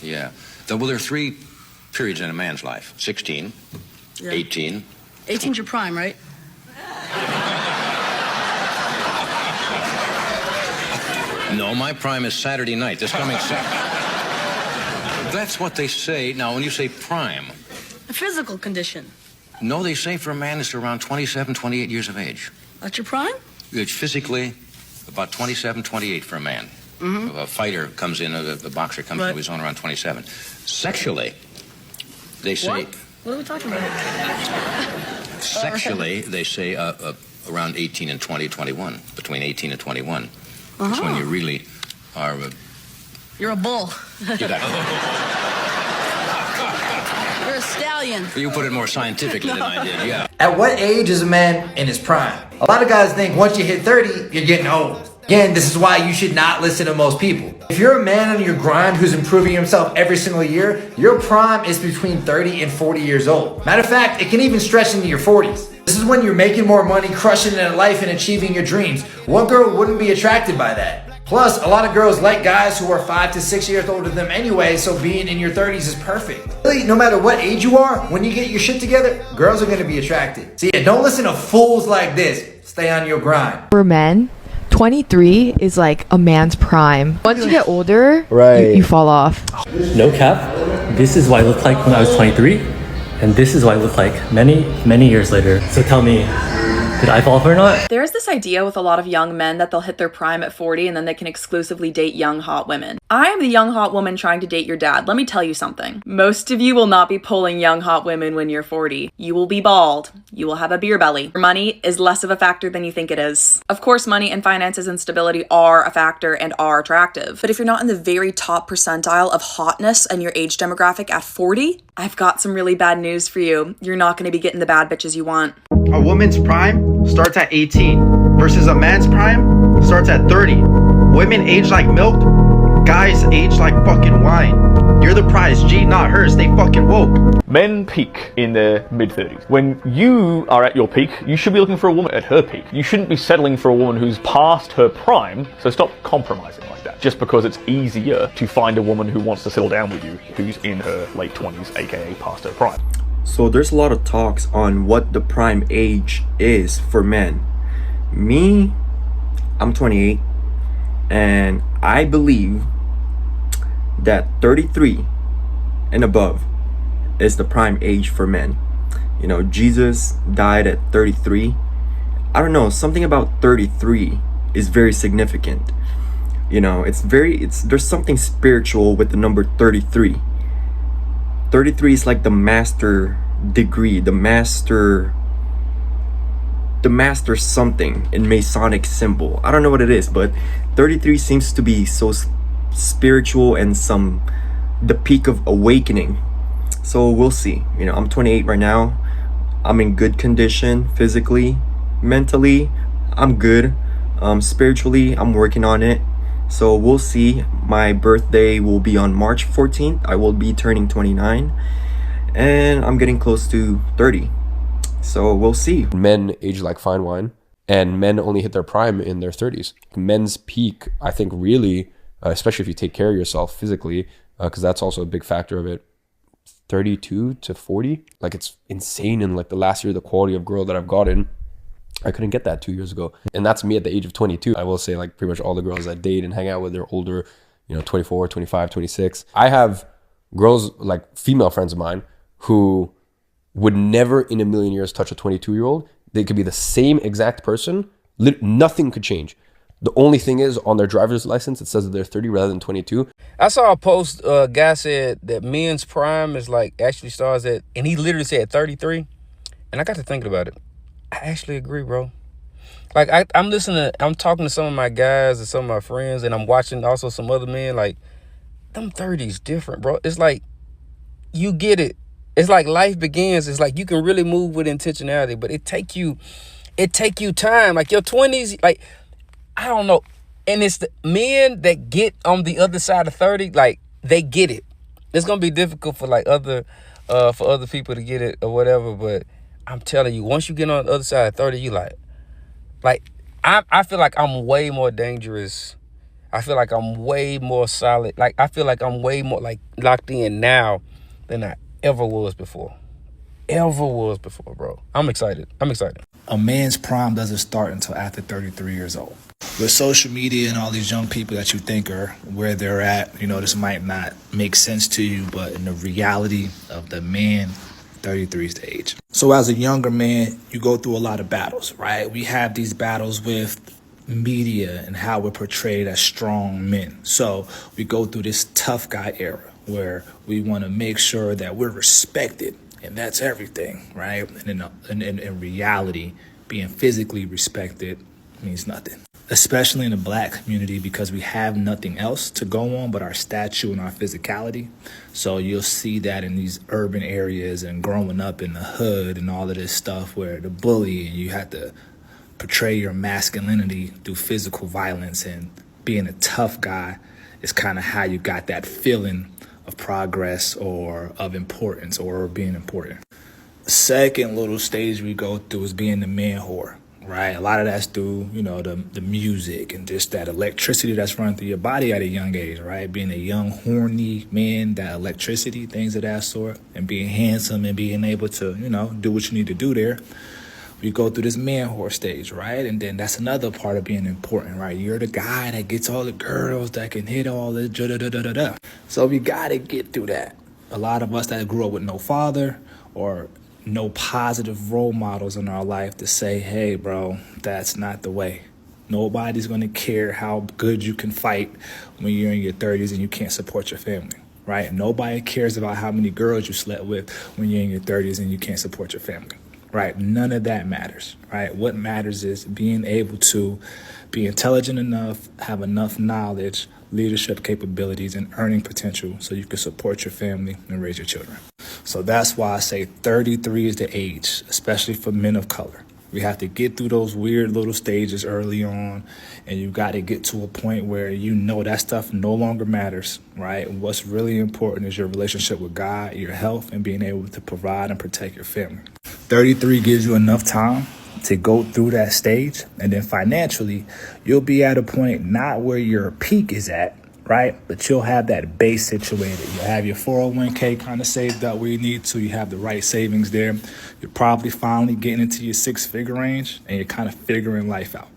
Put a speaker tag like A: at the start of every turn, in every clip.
A: Yeah. Well, there are three periods in a man's life. 16, 18.
B: 18's your prime, right?
A: No, my prime is Saturday night, this coming Saturday. That's what they say. Now, when you say prime...
B: A physical condition.
A: No, they say for a man it's around 27, 28 years of age.
B: That's your prime?
A: It's physically about 27, 28 for a man.
B: Mm-hmm.
A: A fighter comes in, a boxer comes into his own around 27. Sexually, they say...
B: What are we talking about?
A: Sexually, they say around 18 and 20, 21. Between 18 and 21. That's when you really are...
B: You're a bull.
A: You're
B: a stallion.
A: You put it more scientifically than I did, yeah.
C: At what age is a man in his prime? A lot of guys think once you hit 30, you're getting old. Again, this is why you should not listen to most people. If you're a man on your grind who's improving himself every single year, your prime is between 30 and 40 years old. Matter of fact, it can even stretch into your 40s. This is when you're making more money, crushing it in life, and achieving your dreams. What girl wouldn't be attracted by that? Plus, a lot of girls like guys who are 5 to 6 years older than them anyway, so being in your 30s is perfect. Really, no matter what age you are, when you get your shit together, girls are gonna be attracted. So yeah, don't listen to fools like this. Stay on your grind.
D: For men, 23 is like a man's prime. Once you get older,
E: right,
D: you fall off.
F: No cap, this is what I looked like when I was 23, and this is what I look like many, many years later. So tell me, did I fall for it or not?
G: There's this idea with a lot of young men that they'll hit their prime at 40 and then they can exclusively date young hot women. I am the young hot woman trying to date your dad. Let me tell you something. Most of you will not be pulling young hot women when you're 40. You will be bald. You will have a beer belly. Your money is less of a factor than you think it is. Of course, money and finances and stability are a factor and are attractive. But if you're not in the very top percentile of hotness and your age demographic at 40, I've got some really bad news for you. You're not going to be getting the bad bitches you want.
H: A woman's prime starts at 18 versus a man's prime starts at 30. Women age like milk, guys age like fucking wine. You're the prize, G, not her. Stay fucking woke.
I: Men peak in their mid-30s. When you are at your peak, you should be looking for a woman at her peak. You shouldn't be settling for a woman who's past her prime, so stop compromising like that. Just because it's easier to find a woman who wants to settle down with you, who's in her late 20s, aka past her prime.
E: So there's a lot of talks on what the prime age is for men. Me, I'm 28, and I believe that 33 and above is the prime age for men. You know, Jesus died at 33. I don't know, something about 33 is very significant. You know, there's something spiritual with the number 33. 33 is like the master degree, the master something in Masonic symbol. I don't know what it is, but 33 seems to be so spiritual and the peak of awakening. So we'll see. You know, I'm 28 right now. I'm in good condition physically, mentally. I'm good. Spiritually, I'm working on it. So we'll see. My birthday will be on March 14th. I will be turning 29, and I'm getting close to 30. So we'll see.
J: Men age like fine wine, and men only hit their prime in their 30s. Men's peak, I think, really, especially if you take care of yourself physically, because that's also a big factor of it, 32 to 40. Like, it's insane. In like the last year, the quality of girl that I've gotten, I couldn't get that 2 years ago. And that's me at the age of 22. I will say, like, pretty much all the girls I date and hang out with, they're older, 24, 25, 26. I have girls, like female friends of mine, who would never in a million years touch a 22-year-old. They could be the same exact person. Nothing could change. The only thing is, on their driver's license, it says that they're 30 rather than 22.
K: I saw a post, a guy said that men's prime is like actually starts at, and he literally said 33. And I got to thinking about it. I actually agree, bro. Like, I'm talking to some of my guys and some of my friends, and I'm watching also some other men. Like, them 30s different, bro. It's like, you get it. It's like life begins. It's like you can really move with intentionality, but it take you time. Like your 20s, like, I don't know. And it's the men that get on the other side of 30, like, they get it. It's gonna be difficult for like other people to get it or whatever, but I'm telling you, once you get on the other side of 30, you like I feel like I'm way more dangerous. I feel like I'm way more solid. Like, I feel like I'm way more, like, locked in now than I ever was before. Bro. I'm excited.
L: A man's prime doesn't start until after 33 years old. With social media and all these young people that you think are where they're at, you know, this might not make sense to you, but in the reality of the man, 33 is the age. So as a younger man, you go through a lot of battles, right? We have these battles with media and how we're portrayed as strong men. So we go through this tough guy era where we want to make sure that we're respected, and that's everything, right? And in reality, being physically respected means nothing, especially in the black community, because we have nothing else to go on but our statue and our physicality. So you'll see that in these urban areas and growing up in the hood and all of this stuff where the bully, and you have to portray your masculinity through physical violence, and being a tough guy is kind of how you got that feeling of progress or of importance or being important. The second little stage we go through is being the man whore, right? A lot of that's through, you know, the music and just that electricity that's running through your body at a young age, right? Being a young, horny man, that electricity, things of that sort, and being handsome and being able to, you know, do what you need to do there. We go through this man whore stage, right? And then that's another part of being important, right? You're the guy that gets all the girls, that can hit all the da-da-da-da-da. So we got to get through that. A lot of us that grew up with no father or no positive role models in our life to say, hey, bro, that's not the way. Nobody's going to care how good you can fight when you're in your 30s and you can't support your family, right? Nobody cares about how many girls you slept with when you're in your 30s and you can't support your family. Right? None of that matters, right? What matters is being able to be intelligent enough, have enough knowledge, leadership capabilities, and earning potential so you can support your family and raise your children. So that's why I say 33 is the age, especially for men of color. We have to get through those weird little stages early on, and you got to get to a point where you know that stuff no longer matters, right? What's really important is your relationship with God, your health, and being able to provide and protect your family. 33 gives you enough time to go through that stage, and then financially, you'll be at a point not where your peak is at, right? But you'll have that base situated. You'll have your 401k kind of saved up where you need to. You have the right savings there. You're probably finally getting into your 6-figure range, and you're kind of figuring life out.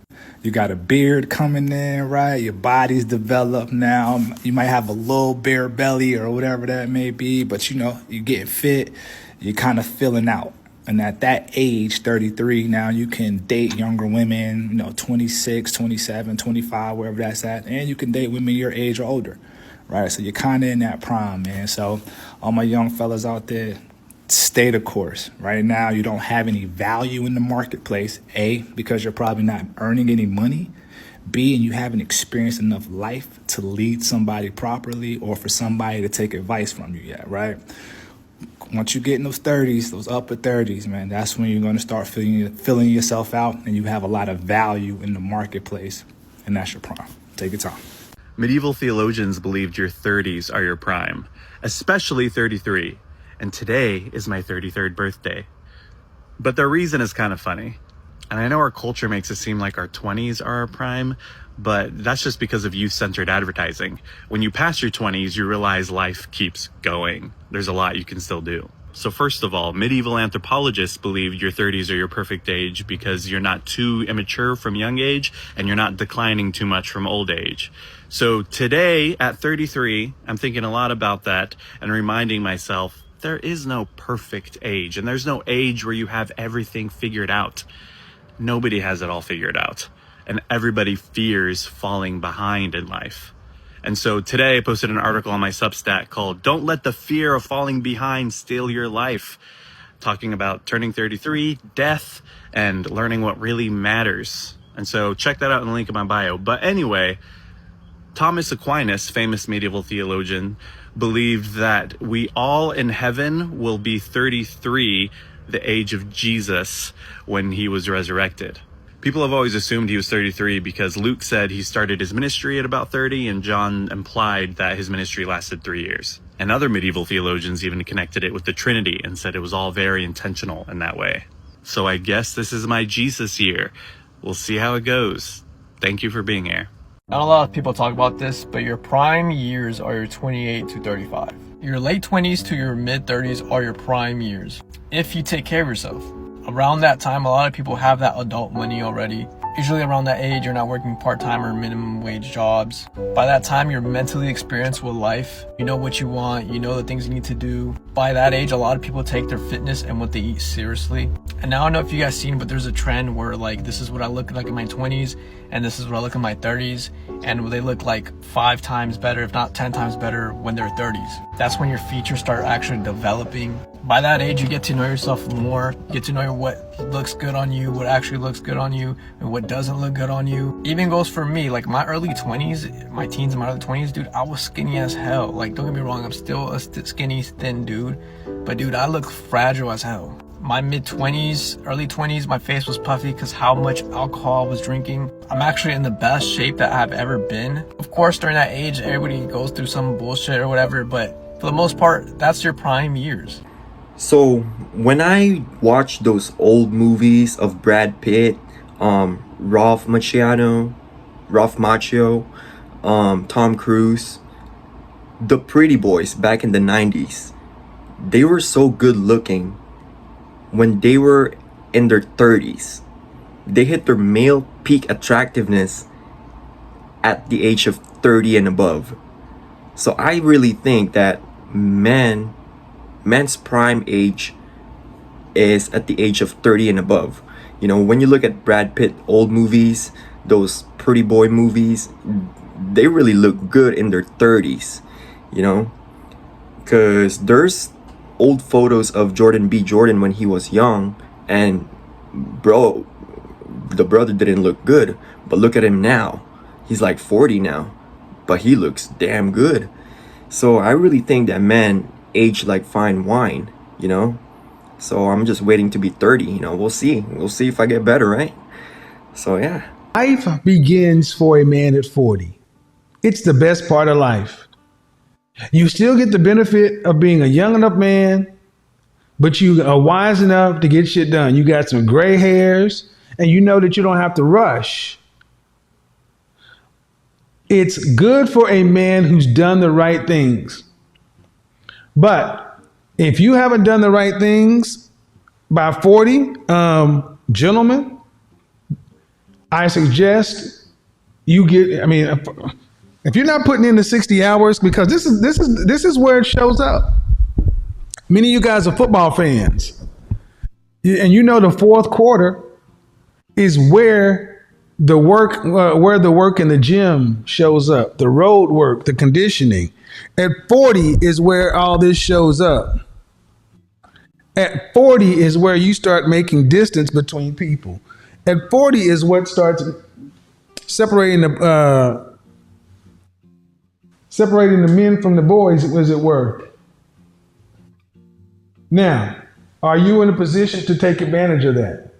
L: You got a beard coming in, right? Your body's developed now. You might have a little bare belly or whatever that may be, but you know, you're getting fit. You're kind of filling out. And at that age, 33, now you can date younger women, you know, 26, 27, 25, wherever that's at. And you can date women your age or older, right? So you're kind of in that prime, man. So all my young fellas out there, stay the course. Right now, you don't have any value in the marketplace. A, because you're probably not earning any money. B, and you haven't experienced enough life to lead somebody properly or for somebody to take advice from you yet, right? Once you get in those 30s, those upper 30s, man, that's when you're going to start filling yourself out, and you have a lot of value in the marketplace, and that's your prime. Take your time.
M: Medieval theologians believed your 30s are your prime, especially 33, and today is my 33rd birthday. But the reason is kind of funny, and I know our culture makes it seem like our 20s are our prime, but that's just because of youth-centered advertising. When you pass your 20s, you realize life keeps going. There's a lot you can still do. So first of all, medieval anthropologists believed your 30s are your perfect age because you're not too immature from young age and you're not declining too much from old age. So today at 33, I'm thinking a lot about that and reminding myself there is no perfect age, and there's no age where you have everything figured out. Nobody has it all figured out. And everybody fears falling behind in life. And so today I posted an article on my Substack called "Don't Let the Fear of Falling Behind Steal Your Life," talking about turning 33, death, and learning what really matters. And so check that out in the link in my bio. But anyway, Thomas Aquinas, famous medieval theologian, believed that we all in heaven will be 33, the age of Jesus, when he was resurrected. People have always assumed he was 33 because Luke said he started his ministry at about 30, and John implied that his ministry lasted 3 years. And other medieval theologians even connected it with the Trinity and said it was all very intentional in that way. So I guess this is my Jesus year. We'll see how it goes. Thank you for being here.
N: Not a lot of people talk about this, but your prime years are your 28 to 35. Your late 20s to your mid 30s are your prime years, if you take care of yourself. Around that time, a lot of people have that adult money already. Usually around that age, you're not working part-time or minimum wage jobs. By that time, you're mentally experienced with life. You know what you want, you know the things you need to do. By that age, a lot of people take their fitness and what they eat seriously. And now I don't know if you guys seen, but there's a trend where like, this is what I look like in my 20s, and this is what I look in my 30s, and they look like 5 times better, if not 10 times better when they're 30s. That's when your features start actually developing. By that age, you get to know yourself more. You get to know what looks good on you, what actually looks good on you, and what doesn't look good on you. Even goes for me, like my early 20s, my teens and my early 20s, dude, I was skinny as hell. Like, don't get me wrong, I'm still a skinny, thin dude, but dude, I look fragile as hell. My mid-20s, early 20s, my face was puffy because how much alcohol I was drinking. I'm actually in the best shape that I've ever been. Of course, during that age, everybody goes through some bullshit or whatever, but for the most part, that's your prime years.
E: So when I watch those old movies of Brad Pitt, Ralph Macchio, Tom Cruise, the pretty boys back in the 90s, they were so good looking when they were in their 30s. They hit their male peak attractiveness at the age of 30 and above. So I really think that men's prime age is at the age of 30 and above. You know, when you look at Brad Pitt old movies, those pretty boy movies, they really look good in their 30s, you know, because there's old photos of Jordan B. Jordan when he was young, and bro, the brother didn't look good, but look at him now. He's like 40 now, but he looks damn good. So I really think that men age like fine wine, you know. So I'm just waiting to be 30, you know. We'll see if I get better, right? So yeah,
O: life begins for a man at 40. It's the best part of life. You still get the benefit of being a young enough man, but you are wise enough to get shit done. You got some gray hairs, and you know that you don't have to rush. It's good for a man who's done the right things. But if you haven't done the right things by 40, gentlemen, I suggest you get, I mean, if you're not putting in the 60 hours, because this is where it shows up. Many of you guys are football fans, and you know the fourth quarter is where the work in the gym shows up, the road work, the conditioning. At 40 is where all this shows up. At 40 is where you start making distance between people. At 40 is what starts separating the men from the boys, as it were. Now, are you in a position to take advantage of that?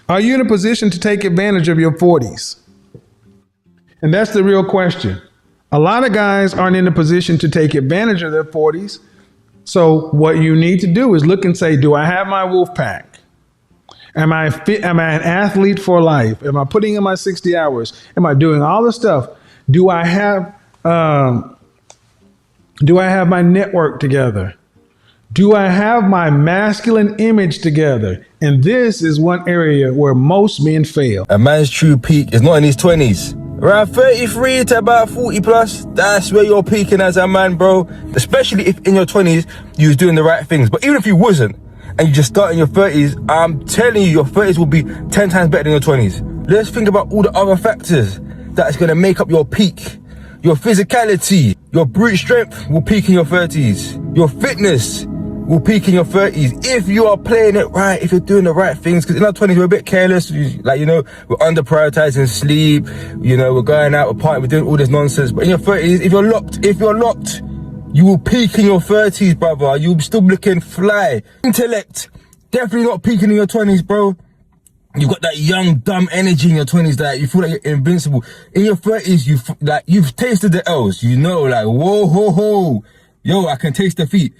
O: Are you in a position to take advantage of your 40s? And that's the real question. A lot of guys aren't in a position to take advantage of their 40s. So what you need to do is look and say, do I have my wolf pack? Am I fit? Am I an athlete for life? Am I putting in my 60 hours? Am I doing all the stuff? Do I have my network together? Do I have my masculine image together? And this is one area where most men fail.
K: A man's true peak is not in his 20s. Around 33 to about 40 plus, that's where you're peaking as a man, bro. Especially if in your 20s, you was doing the right things. But even if you wasn't, and you just start in your 30s, I'm telling you, your 30s will be 10 times better than your 20s. Let's think about all the other factors that's gonna make up your peak. Your physicality, your brute strength will peak in your 30s. Your fitness will peak in your 30s if you are playing it right, if you're doing the right things. Because in our 20s, we're a bit careless. Like, you know, we're under prioritizing sleep. You know, we're going out, we're partying, we're doing all this nonsense. But in your 30s, if you're locked, you will peak in your 30s, brother. You'll be still looking fly. Intellect, definitely not peaking in your 20s, bro. You've got that young, dumb energy in your 20s that you feel like you're invincible. In your 30s, you've tasted the L's. You know, like, whoa, ho, ho.
P: yo, I can taste defeat.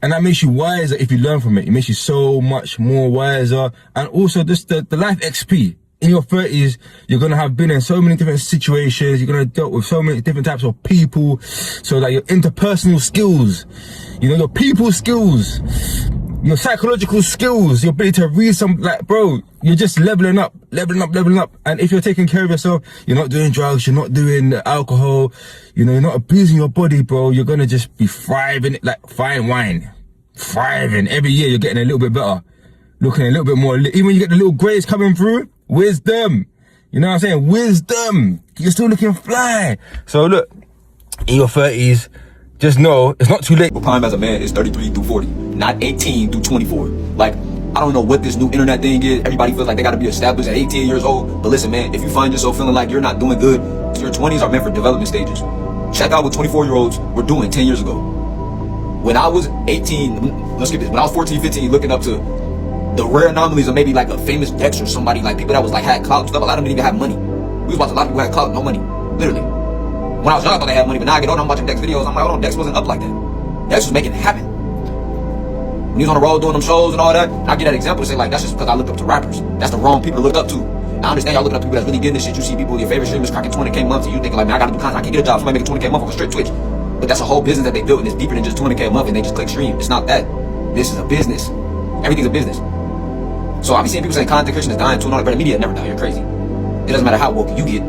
P: And that makes you wiser if you learn from it. It makes you so much more wiser. And also just the life XP. In your 30s, you're going to have been in so many different situations. You're going to have dealt with so many different types of people. So like your interpersonal skills, you know, your people skills, your psychological skills, your ability to read some, like, bro, you're just leveling up. And if you're taking care of yourself, you're not doing drugs, you're not doing alcohol, you know, you're not abusing your body, bro. You're going to just be thriving like fine wine. Thriving. Every year you're getting a little bit better. Looking a little bit more, even when you get the little grays coming through, wisdom. You know what I'm saying? Wisdom. You're still looking fly. So look, in your 30s, just know it's not too late.
Q: Prime as a man is 33 through 40, not 18 through 24. Like, I don't know what this new internet thing is. Everybody feels like they gotta be established at 18 years old. But listen, man, if you find yourself feeling like you're not doing good, your 20s are meant for development stages. Check out what 24-year-olds were doing 10 years ago. When I was 18, let's skip this, when I was 14, 15, looking up to the rare anomalies of maybe like a famous Dex or somebody, like people that was like had clout and stuff. A lot of them didn't even have money. We was watching a lot of people had clout, no money. Literally. When I was young, I thought they had money, but now I get older, I'm watching Dex videos. I'm like, oh no, Dex wasn't up like that. Dex was making it happen. When he was on the road doing them shows and all that, I get that example to say like, that's just because I looked up to rappers. That's the wrong people to look up to. I understand y'all looking up to people that's really getting this shit. You see people, your favorite streamers cracking 20K months, and you thinking like, man, I gotta do content. I can't get a job. Somebody making 20K month on a straight Twitch. But that's a whole business that they built, and it's deeper than just 20K a month, and they just click stream. It's not that. This is a business. Everything's a business. So I be seeing people saying content creation is dying too, and all that, but the media never die. You're crazy. It doesn't matter how woke you get.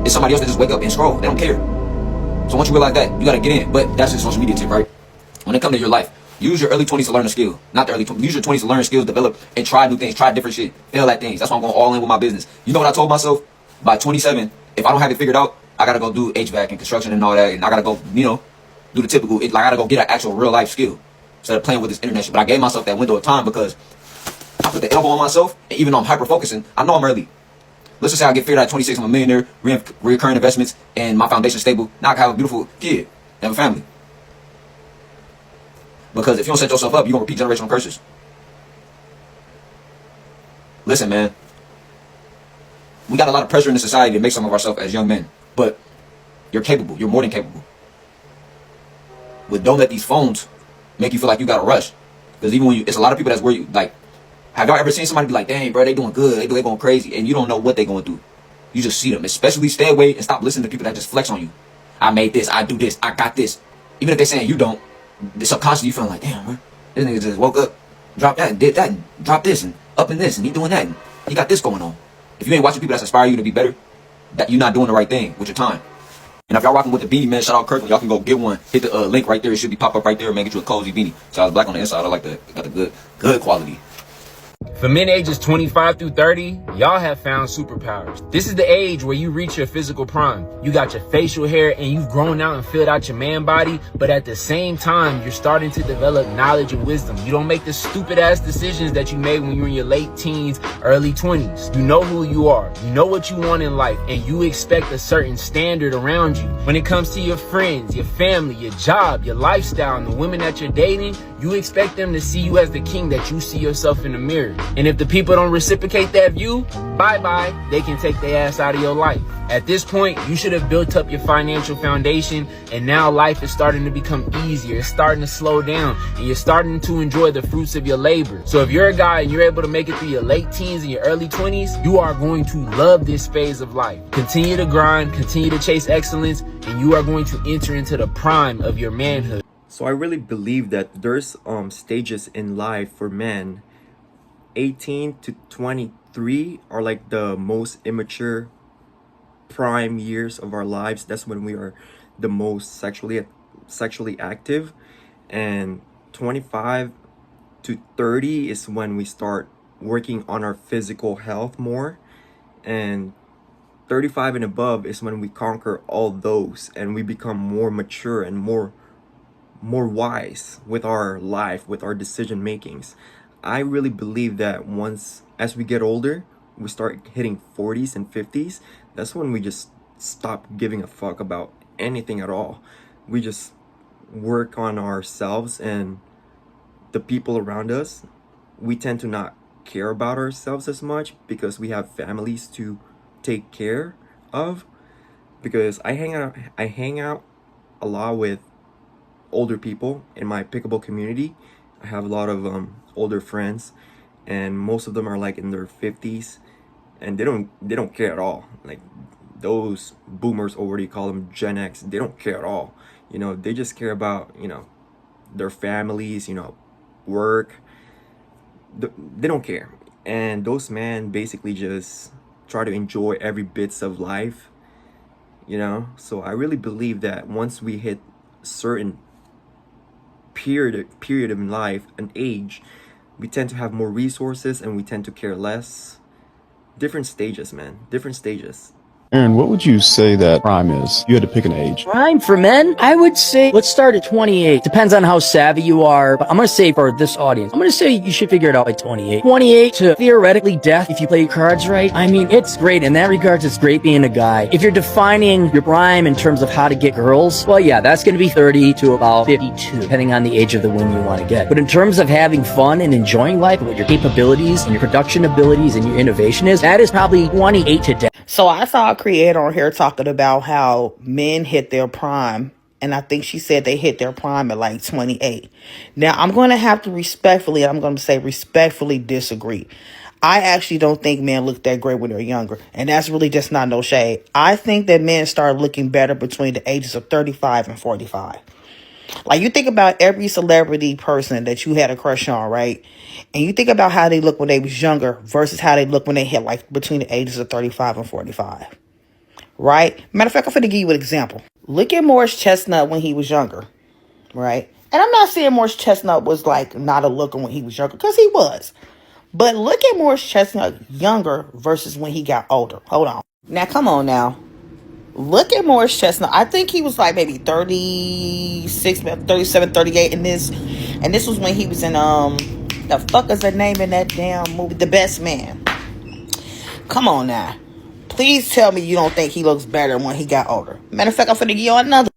Q: It's somebody else that just wake up and scroll. They don't care. So once you realize that, you gotta get in. But that's just social media tip, right? When it comes to your life, use your early 20s to learn a skill. Not the early 20s. Use your 20s to learn skills, develop, and try new things. Try different shit. Fail at things. That's why I'm going all in with my business. You know what I told myself? By 27, if I don't have it figured out, I gotta go do HVAC and construction and all that, and I gotta go, you know, do the typical. I gotta go get an actual real life skill instead of playing with this internet shit. But I gave myself that window of time because I put the elbow on myself, and even though I'm hyper focusing, I know I'm early. Let's just say I get figured out at 26, I'm a millionaire, recurring investments, and my foundation's stable. Now I can have a beautiful kid, and have a family. Because if you don't set yourself up, you're gonna repeat generational curses. Listen, man. We got a lot of pressure in the society to make some of ourselves as young men, but you're capable. You're more than capable. But don't let these phones make you feel like you gotta rush. Because even when it's a lot of people that's where you like. Have y'all ever seen somebody be like, dang, bro, they doing good, they going crazy, and you don't know what they going through. You just see them. Especially stay away and stop listening to people that just flex on you. I made this, I do this, I got this. Even if they saying you don't, subconsciously you feeling like, damn, bro, this nigga just woke up, dropped that, and did that, and dropped this, and up in this, and he doing that, and he got this going on. If you ain't watching people that inspire you to be better, that you're not doing the right thing with your time. And if y'all rocking with the beanie, man, shout out Kirkland. Y'all can go get one. Hit the link right there. It should be pop up right there. Man, get you a cozy beanie. So I was black on the inside. I like that. Got the good quality.
K: For men ages 25 through 30, y'all have found superpowers. This is the age where you reach your physical prime. You got your facial hair and you've grown out and filled out your man body, but at the same time, you're starting to develop knowledge and wisdom. You don't make the stupid ass decisions that you made when you were in your late teens, early 20s. You know who you are. You know what you want in life, and you expect a certain standard around you. When it comes to your friends, your family, your job, your lifestyle, and the women that you're dating, you expect them to see you as the king that you see yourself in the mirror. And if the people don't reciprocate that view, bye-bye, they can take their ass out of your life. At this point, you should have built up your financial foundation, and now life is starting to become easier. It's starting to slow down, and you're starting to enjoy the fruits of your labor. So if you're a guy and you're able to make it through your late teens and your early 20s, you are going to love this phase of life. Continue to grind, continue to chase excellence, and you are going to enter into the prime of your manhood.
E: So I really believe that there's stages in life for men. 18 to 23 are like the most immature prime years of our lives. That's when we are the most sexually active, and 25 to 30 is when we start working on our physical health more, and 35 and above is when we conquer all those and we become more mature and more wise with our life, with our decision makings. I really believe that as we get older, we start hitting 40s and 50s, that's when we just stop giving a fuck about anything at all. We just work on ourselves and the people around us. We tend to not care about ourselves as much because we have families to take care of. Because I hang out a lot with older people in my pickable community. I have a lot of older friends, and most of them are like in their 50s, and they don't care at all. Like those boomers, or what do you call them, Gen X, they don't care at all. You know, they just care about, you know, their families, you know, work. They don't care. And those men basically just try to enjoy every bits of life, you know. So I really believe that once we hit a certain period in life, an age, we tend to have more resources and we tend to care less. Different stages, man. Different stages.
R: Aaron, what would you say that prime is? You had to pick an age.
S: Prime for men? I would say, let's start at 28. Depends on how savvy you are, but I'm going to say for this audience, I'm going to say you should figure it out by 28. 28 to theoretically death if you play your cards right. I mean, it's great. In that regards, it's great being a guy. If you're defining your prime in terms of how to get girls, well, yeah, that's going to be 30 to about 52, depending on the age of the woman you want to get. But in terms of having fun and enjoying life, what your capabilities and your production abilities and your innovation is, that is probably 28 to death.
T: So I saw a creator on here talking about how men hit their prime, and I think she said they hit their prime at like 28. Now, I'm going to have to respectfully disagree. I actually don't think men look that great when they're younger, and that's really just not no shade. I think that men start looking better between the ages of 35 and 45. Like, you think about every celebrity person that you had a crush on, right? And you think about how they look when they was younger versus how they look when they hit like between the ages of 35 and 45. Right? Matter of fact, I'm going to give you an example. Look at Morris Chestnut when he was younger. Right? And I'm not saying Morris Chestnut was like not a looker when he was younger, because he was. But look at Morris Chestnut younger versus when he got older. Hold on. Now, come on now. Look at Morris Chestnut. I think he was like maybe 36, 37, 38 in this. And this was when he was in, the fuck is the name in that damn movie? The Best Man. Come on now. Please tell me you don't think he looks better when he got older. Matter of fact, I'm finna give you another.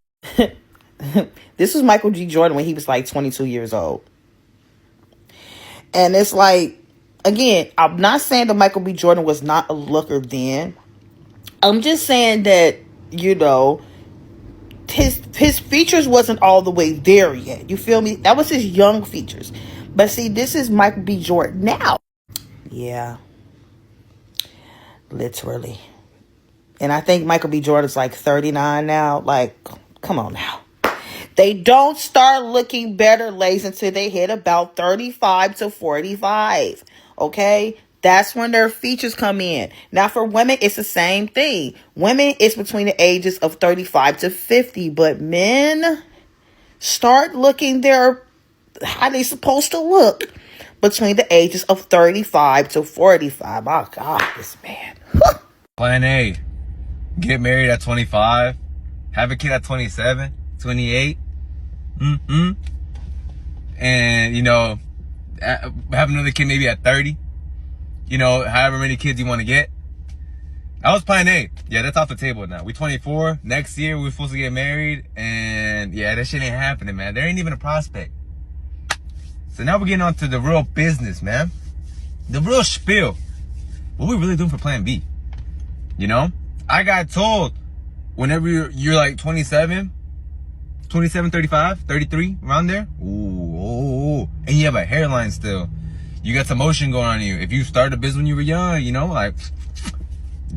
T: This was Michael G. Jordan when he was like 22 years old. And it's like, again, I'm not saying that Michael B. Jordan was not a looker then. I'm just saying that, you know, his features wasn't all the way there yet. You feel me? That was his young features. But see, this is Michael B. Jordan now. Yeah. Literally. And I think Michael B. Jordan's like 39 now. Like, come on now. They don't start looking better, ladies, until they hit about 35 to 45. Okay? That's when their features come in. Now, for women, it's the same thing. Women, it's between the ages of 35 to 50. But men start looking how they supposed to look between the ages of 35 to 45. My God, this man.
U: Plan A. Get married at 25. Have a kid at 27, 28. And, you know, have another kid maybe at 30. You know, however many kids you want to get. That was plan A. Yeah, that's off the table now. We 24. Next year, we're supposed to get married. And, yeah, that shit ain't happening, man. There ain't even a prospect. So now we're getting on to the real business, man. The real spiel. What we really doing for plan B? You know? I got told whenever you're like 27, 35, 33, around there. Ooh. And you have a hairline still. You got some motion going on you. If you started a business when you were young, you know, like,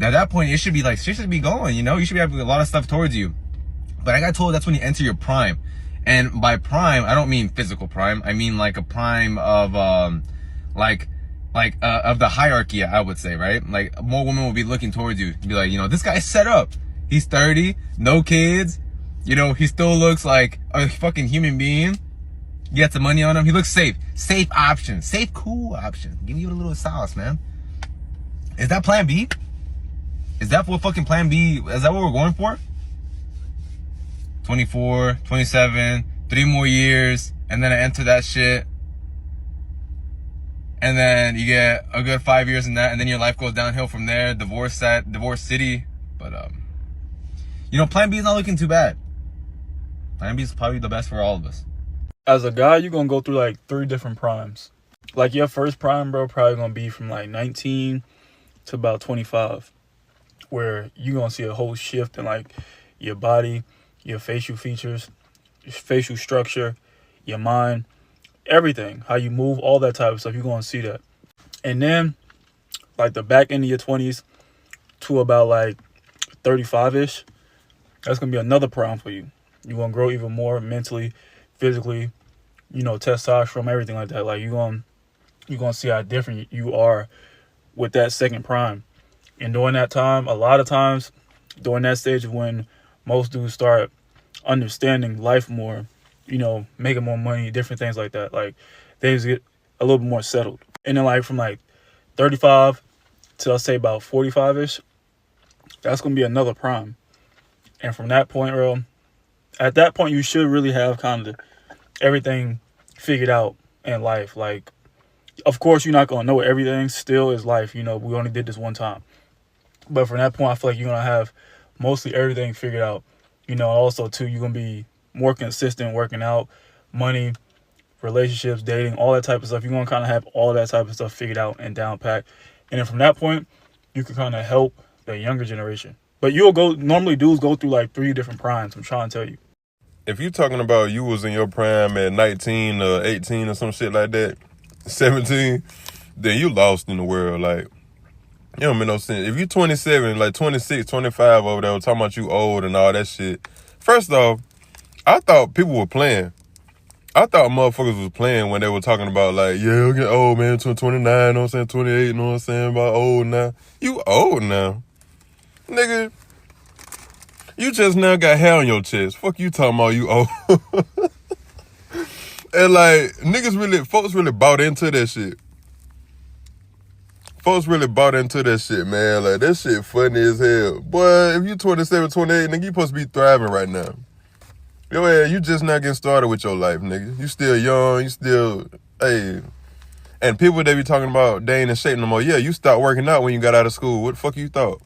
U: at that point, it should be like, shit should be going, you know? You should be having a lot of stuff towards you. But I got told that's when you enter your prime. And by prime, I don't mean physical prime. I mean like a prime of, of the hierarchy, I would say, right? Like, more women will be looking towards you. Be like, you know, this guy's set up. He's 30, no kids. You know, he still looks like a fucking human being. You got some money on him. He looks safe. Safe option. Safe, cool option. Give you a little sauce, man. Is that plan B? Is that what fucking plan B, is that what we're going for? 24, 27, 3 more years, and then I enter that shit. And then you get a good 5 years in that, and then your life goes downhill from there. Divorce city. But, you know, plan B is not looking too bad. Plan B is probably the best for all of us.
V: As a guy, you're going to go through like 3 different primes. Like your first prime, bro, probably going to be from like 19 to about 25. Where you're going to see a whole shift in like your body, your facial features, facial structure, your mind, everything, how you move, all that type of stuff. You're going to see that. And then like the back end of your 20s to about like 35-ish, that's going to be another prime for you. You're going to grow even more mentally, physically, you know, testosterone, everything like that. Like you're going to see how different you are with that second prime. And during that time, a lot of times during that stage of when most dudes start understanding life more, you know, making more money, different things like that. Like things get a little bit more settled. And then like from like 35 to let's say about 45-ish, that's going to be another prime. And from that point, bro, at that point, you should really have kind of everything figured out in life. Like, of course, you're not going to know everything. Still is life. You know, we only did this one time. But from that point, I feel like you're going to have mostly everything figured out. You know, also, too, you're going to be more consistent working out, money, relationships, dating, all that type of stuff. You're going to kind of have all that type of stuff figured out and down packed. And then from that point, you can kind of help the younger generation. But normally dudes go through like 3 different primes, I'm trying to tell you.
A: If you're talking about you was in your prime at 19 or 18 or some shit like that, 17, then you lost in the world. Like, it don't make no sense. If you 27, like 26, 25 over there, talking about you old and all that shit. First off, I thought people were playing. I thought motherfuckers was playing when they were talking about like, yeah, I'm getting old, man, 29, you know what I'm saying, 28, you know what I'm saying, about old now. You old now. Nigga, you just now got hair on your chest. Fuck you talking about you old. And like, folks really bought into that shit. Folks really bought into that shit, man. Like, that shit funny as hell. Boy, if you 27, 28, nigga, you supposed to be thriving right now. Yo, man, you just not getting started with your life, nigga. You still young, you still, hey. And people they be talking about, they ain't in shape no more. Yeah, you stopped working out when you got out of school. What the fuck you thought?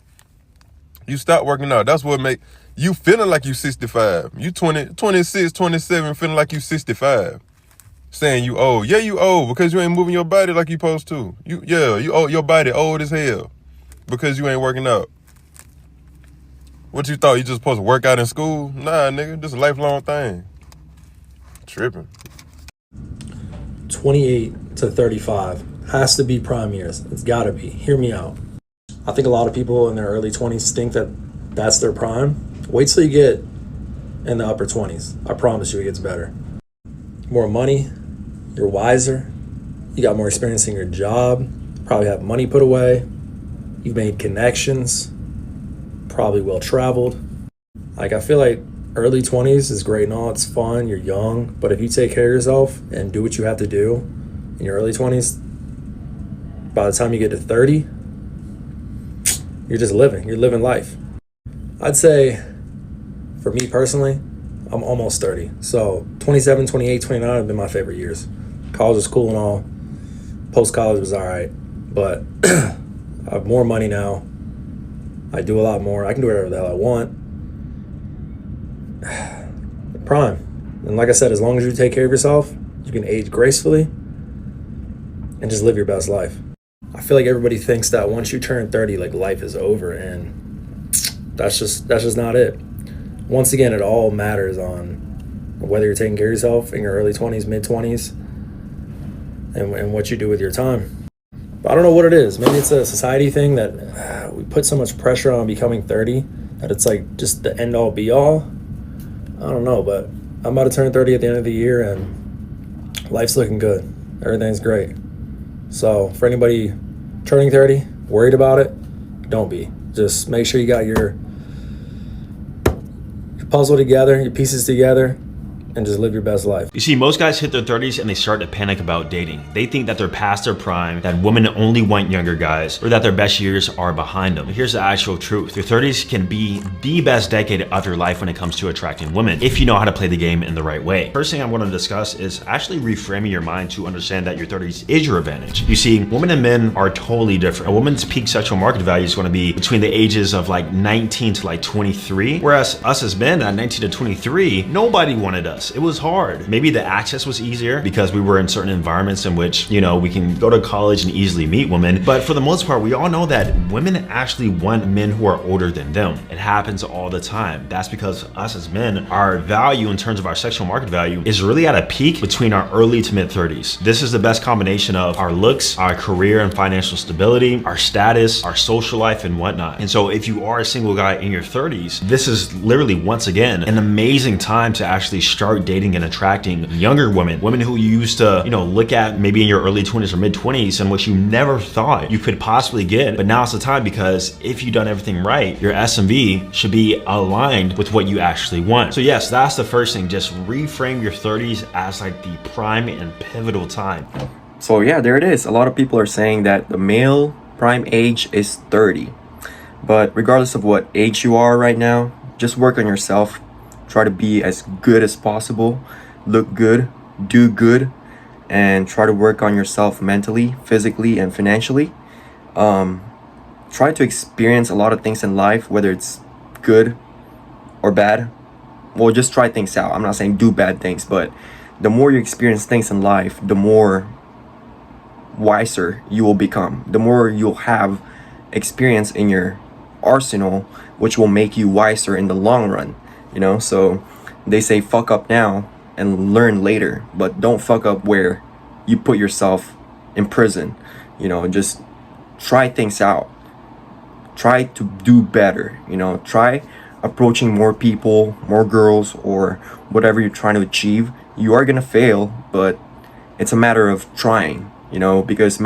A: You stopped working out. That's what make you feeling like you 65. You 20, 26, 27, feeling like you 65. Saying you old. Yeah, you old because you ain't moving your body like you supposed to. You old, your body old as hell because you ain't working out. What you thought, you just supposed to work out in school? Nah, nigga, this is a lifelong thing. Tripping.
B: 28 to 35 has to be prime years. It's gotta be. Hear me out. I think a lot of people in their early 20s think that that's their prime. Wait till you get in the upper 20s. I promise you it gets better. More money, you're wiser, you got more experience in your job, probably have money put away, you've made connections, probably well traveled. Like, I feel like early 20s is great and all, it's fun, you're young, but if you take care of yourself and do what you have to do in your early 20s, by the time you get to 30, you're living life. I'd say, for me personally, I'm almost 30. So 27, 28, 29 have been my favorite years. College was cool and all. Post-college was all right. But I have more money now. I do a lot more. I can do whatever the hell I want. Prime. And like I said, as long as you take care of yourself, you can age gracefully and just live your best life. I feel like everybody thinks that once you turn 30, like, life is over, and that's just not it. Once again, it all matters on whether you're taking care of yourself in your early 20s, mid 20s, and what you do with your time. But I don't know what it is. Maybe it's a society thing that we put so much pressure on becoming 30 that it's like just the end all be all. I don't know, but I'm about to turn 30 at the end of the year, and life's looking good. Everything's great. So for anybody turning 30, worried about it, don't be. Just make sure you got your puzzle together, your pieces together, and just live your best life.
W: You see, most guys hit their 30s and they start to panic about dating. They think that they're past their prime, that women only want younger guys, or that their best years are behind them. But here's the actual truth. Your 30s can be the best decade of your life when it comes to attracting women, if you know how to play the game in the right way. First thing I want to discuss is actually reframing your mind to understand that your 30s is your advantage. You see, women and men are totally different. A woman's peak sexual market value is going to be between the ages of like 19 to like 23, whereas us as men at 19 to 23, nobody wanted us. us. It was hard. Maybe the access was easier because we were in certain environments in which, you know, we can go to college and easily meet women. But for the most part, we all know that women actually want men who are older than them. It happens all the time. That's because us as men, our value in terms of our sexual market value is really at a peak between our early to mid 30s. This is the best combination of our looks, our career and financial stability, our status, our social life and whatnot. And so if you are a single guy in your 30s, this is literally once again an amazing time to actually start dating and attracting younger women who you used to, you know, look at maybe in your early 20s or mid 20s and what you never thought you could possibly get. But now it's the time, because if you've done everything right, your SMV should be aligned with what you actually want. So yes, that's the first thing. Just reframe your 30s as like the prime and pivotal time.
E: So yeah, there it is. A lot of people are saying that the male prime age is 30. But regardless of what age you are right now, just work on yourself. Try to be as good as possible. Look good, do good, and try to work on yourself mentally, physically, and financially. Try to experience a lot of things in life, whether it's good or bad. Well, just try things out. I'm not saying do bad things, but the more you experience things in life, the more wiser you will become. The more you'll have experience in your arsenal, which will make you wiser in the long run, you know. So they say fuck up now and learn later, but don't fuck up where you put yourself in prison. You know, just try things out, try to do better, you know, try approaching more people, more girls, or whatever you're trying to achieve. You are gonna fail, but it's a matter of trying, you know, because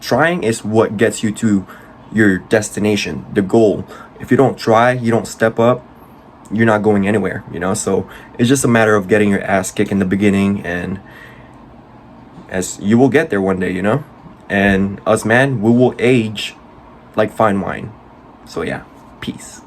E: trying is what gets you to your destination, the goal. If you don't try, you don't step up, you're not going anywhere, you know. So it's just a matter of getting your ass kicked in the beginning, and as you will get there one day, you know. And us, man, we will age like fine wine. So yeah, peace.